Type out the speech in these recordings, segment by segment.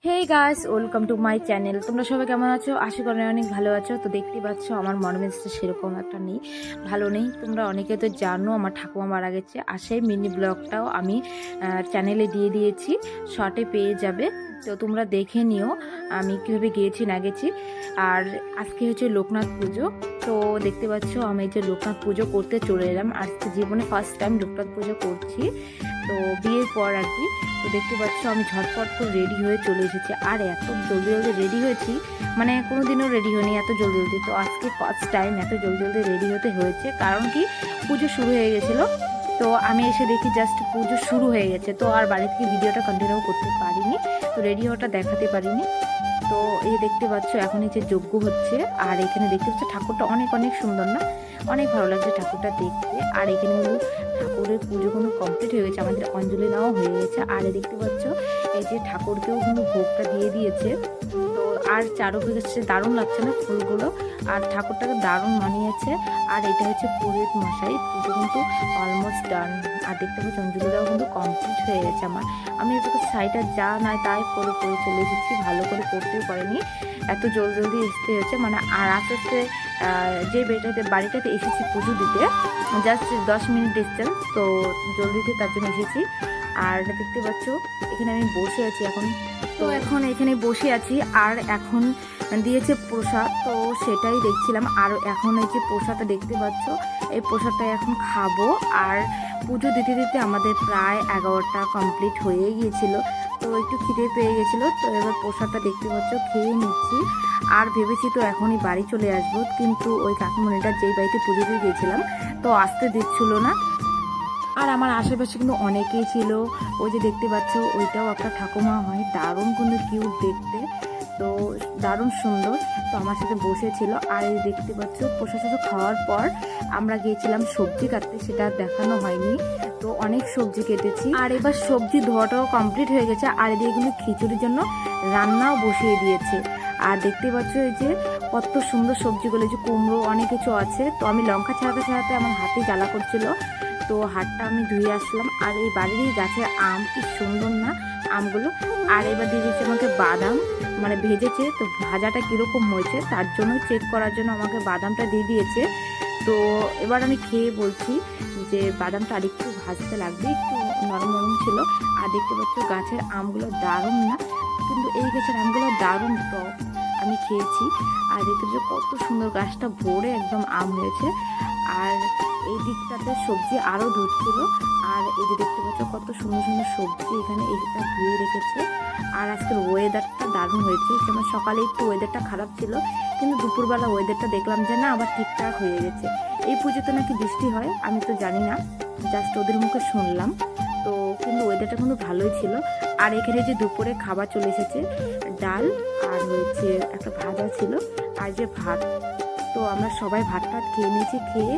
Hey guys, welcome to my channel. তোমরা সবাই কেমন আছো? আশা করি অনেক ভালো আছো। তো দেখতেই পাচ্ছ আমার মনোমেজাজটা সেরকম একটা নেই, ভালো নেই। তোমরা অনেকে তো জানো আমার ঠাকুমা মারা গেছে, আর সেই মিনি ব্লগটাও আমি চ্যানেলে দিয়ে দিয়েছি, শর্টে পেয়ে যাবে। তো তোমরা দেখে নিও আমি কীভাবে গিয়েছি না গেছি। আর আজকে হচ্ছে লোকনাথ পুজো। তো দেখতে পাচ্ছ আমি এই যে লোকনাথ পুজো করতে চলে এলাম। আজকে জীবনে ফার্স্ট টাইম লোকনাথ পুজো করছি, তো বিয়ের পর আর কি। তো দেখতে পাচ্ছ আমি ঝটপট করে রেডি হয়ে চলে এসেছি, আর এত জলদি জলদি রেডি হয়েছি, মানে কোনোদিনও রেডি হয়নি এত জলদি জলদি। তো আজকে ফার্স্ট টাইম এত জলদি জলদি রেডি হতে হয়েছে, কারণ কি পুজো শুরু হয়ে গেছিলো। তো আমি এসে দেখি জাস্ট পুজো শুরু হয়ে গেছে, তো আর বাড়ি থেকে ভিডিওটা কন্টিনিউ করতে পারিনি, তো রেডি হওয়াটা দেখাতে পারিনি। তো এই দেখতে পাচ্ছ এখন এই যে যজ্ঞ হচ্ছে, আর এখানে দেখতে পাচ্ছ ঠাকুরটা অনেক অনেক সুন্দর না, অনেক ভালো লাগছে ঠাকুরটা দেখতে। আর এখানে কিন্তু ঠাকুরের পুজো কিন্তু কমপ্লিট হয়ে গেছে, আমাদের অঞ্জলি নেওয়া হয়ে গেছে। আর দেখতে পাচ্ছ এই যে ঠাকুরকেও কিন্তু ভোগটা দিয়ে দিয়েছে। তো আর চারপাশে দারুণ লাগছে না ফুলগুলো, আর ঠাকুরটাকে দারুণ মানিয়েছে। আর এটা হচ্ছে পুরোহিত মশাই, পুজো কিন্তু অলমোস্ট ডান। আর দেখতে পাচ্ছি অঞ্জলি দেওয়া কিন্তু কমপ্লিট হয়ে গেছে আমার। আমি এদিকে সাইডটা যা নয় তাই করে করে চলে এসেছি, ভালো করে করতেও পারিনি, এত জলদি জলদি আসতে হয়েছে। মানে আর আস্তে আস্তে যে বাড়িটাতে এসেছি পুজো দিতে, জাস্ট 10 মিনিট ডিস্টেন্স, তো জলদিতে তার জন্য এসেছি। আর দেখতে পাচ্ছ এখানে আমি বসে আছি এখন, তো এখন এখানে বসে আছি। আর এখন দিয়েছে প্রসাদ, তো সেটাই দেখছিলাম। আর এখন এই যে প্রসাদটা দেখতে পাচ্ছ, এই প্রসাদটা এখন খাবো। আর পুজো দিতে দিতে আমাদের প্রায় 11টা কমপ্লিট হয়ে গিয়েছিল, তো একটু খিদে পেয়ে গেছিলো। তো এবার প্রসাদটা দেখতে পাচ্ছ খেয়ে নিচ্ছি। আর ভেবেছি তো এখনই বাড়ি চলে আসবো, কিন্তু ওই কাকিমণিটা যেই বাড়িতে পুজো দিয়ে গিয়েছিলাম তো আসতে দিচ্ছিল না। আর আমার আশেপাশে কিন্তু অনেকেই ছিল, ওই যে দেখতে পাচ্ছ ওইটাও একটা ঠাকুমা হয়, দারুণ কিন্তু কিউট দেখতে, তো দারুণ সুন্দর। তো আমার সাথে বসেছিল। আর এই দেখতে পাচ্ছ প্রসাদ খাওয়ার পর আমরা গিয়েছিলাম সবজি কাটতে, সেটা দেখানো হয়নি। তো অনেক সবজি কেটেছি, আর এবার সবজি ধোয়াটাও কমপ্লিট হয়ে গেছে। আর এদিকে কিন্তু খিচুড়ির জন্য রান্নাও বসিয়ে দিয়েছে। আর দেখতে পাচ্ছ এই যে কত সুন্দর সবজিগুলো, যে কুমড়ো অনেক কিছু আছে। তো আমি লঙ্কা ছাড়াতে ছাড়াতে আমার হাতে জ্বালা করছিল, তো হাতটা আমি ধুয়ে আসলাম। আর এই বাড়িরই গাছের আম, কি সুন্দর না আমগুলো। আর এবার দিয়ে দিয়েছে আমাকে বাদাম, মানে ভেজেছে, তো ভাজাটা কীরকম হয়েছে তার জন্য চেক করার জন্য আমাকে বাদামটা দিয়ে দিয়েছে। তো এবার আমি খেয়ে বলছি যে বাদামটা আরেকটু ভাজতে লাগবে, একটু নরম নরম ছিল। আর দেখতে পাচ্ছ গাছের আমগুলো দারুণ না, কিন্তু এই গাছের আমগুলো দারুণ টক, আমি খেয়েছি। আর দেখতে পাচ্ছ কত সুন্দর, গাছটা ভরে একদম আম হয়েছে। আর এই দিকটাতে সবজি আরও ধুচ্ছিল। আর এই যে দেখতে পাচ্ছ কত সুন্দর সুন্দর সবজি এখানে এটা ধুয়ে রেখেছে। আর আজকের ওয়েদারটা দারুণ হয়েছে, যেমন সকালে একটু ওয়েদারটা খারাপ ছিল, কিন্তু দুপুরবেলা ওয়েদারটা দেখলাম যে না আবার ঠিকঠাক হয়ে গেছে। এই পুজোতে নাকি বৃষ্টি হয়, আমি তো জানি না, জাস্ট ওদের মুখে শুনলাম। তো কিন্তু ওয়েদারটা কিন্তু ভালোই ছিল। আর এখানে যে দুপুরে খাবার চলে এসেছে, ডাল আর হয়েছে একটা ভাজা ছিল, আর যে ভাত। তো আমরা সবাই ভাত টাত খেয়ে নিয়েছি, খেয়ে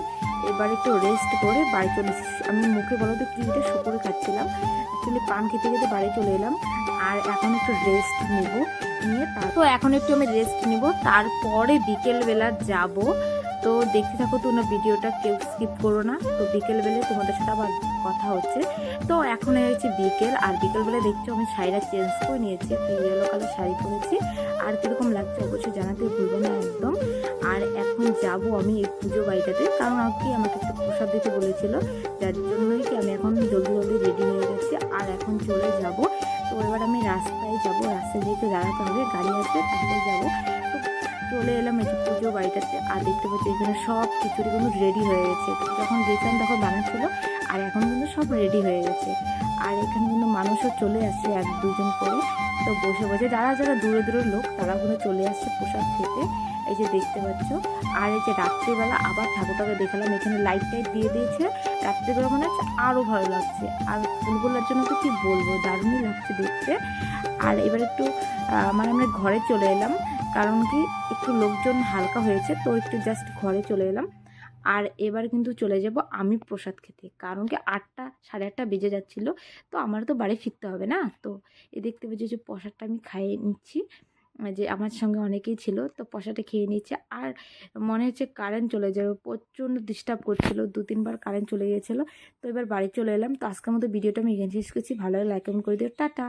এবার একটু রেস্ট করে বাড়ি চলে এসেছি। আমি মুখে বলো তো কীটা শুকুরে খাচ্ছিলাম, অ্যাকচুয়ালি পান খেতে খেতে বাড়ি চলে এলাম। আর এখন একটু রেস্ট নিব, নিয়ে তো এখন একটু আমি রেস্ট নিব, তারপরে বিকেলবেলা যাব। তো দেখতে থাকো তোমরা ভিডিওটা, কেউ স্কিপ করো না। তো বিকেলবেলায় তোমাদের সাথে আবার কথা হচ্ছে। তো এখন হয়েছে বিকেল, আর বিকেলবেলা দেখছো আমি শাড়িটা চেঞ্জ করে নিয়েছি, ইয়েলো কালার শাড়ি পরেছি। আর কীরকম লাগছে অবশ্যই জানাতে ভুলবো না একদম। আর এখন যাব আমি এই পুজো বাড়িটাতে, কারণ কি আমাকে একটা প্রসাদ দিতে বলেছিল, যার জন্যই কি আমি এখন জলদি জলদি রেডি হয়ে গেছি। আর এখন চলে যাব। তো এবার আমি রাস্তায় যাব, রাস্তায় যেহেতু দাঁড়াতে হবে, গাড়ি আসবে তারপরে যাবো। তো চলে এলাম এই পুজো বাড়িটাতে। আর দেখতে পাচ্ছি এখানে সব খিচুড়ি কিন্তু রেডি হয়ে গেছে, যখন গেছিলাম তখন বানাচ্ছিল, আর এখন কিন্তু সব রেডি হয়ে গেছে। আর এখানে কিন্তু মানুষও চলে আসছে এক দুজন করে, তো বসে বসে যারা যারা দূরে দূরের লোক তারা কিন্তু চলে আসছে প্রসাদ খেতে, এই যে দেখতে পাচ্ছ। আর এই যে রাত্রিবেলা আবার ঠাকুরটাকে দেখালাম, এখানে লাইট টাইট দিয়ে দিয়েছে, রাত্রিবেলা মনে হচ্ছে আরও ভালো লাগছে। আর ফুলগুলোর জন্য তো কি বলবো, দারুণই লাগছে দেখতে। আর এবার একটু মানে আমরা ঘরে চলে এলাম, কারণ কি একটু লোকজন হালকা হয়েছে, তো একটু জাস্ট ঘরে চলে এলাম। আর এবার কিন্তু চলে যাব আমি প্রসাদ খেতে, কারণ কি 8টা 8:30 বেজে যাচ্ছিলো, তো আমার তো বাড়ি ফিরতে হবে না। তো এ দেখতে পেয়েছি যে প্রসাদটা আমি খাইয়ে নিচ্ছি, যে আমার সঙ্গে অনেকেই ছিল, তো প্রসাদটা খেয়ে নিচ্ছে। আর মনে হচ্ছে কারেন্ট চলে যাবে, প্রচণ্ড ডিস্টার্ব করছিল, 2-3 বার কারেন্ট চলে গিয়েছিলো। তো এবার বাড়ি চলে এলাম। তো আজকের মতো ভিডিওটা আমি এখানে শেষ করছি, ভালো লাগে লাইক কমেন্ট করে দিও, টাটা।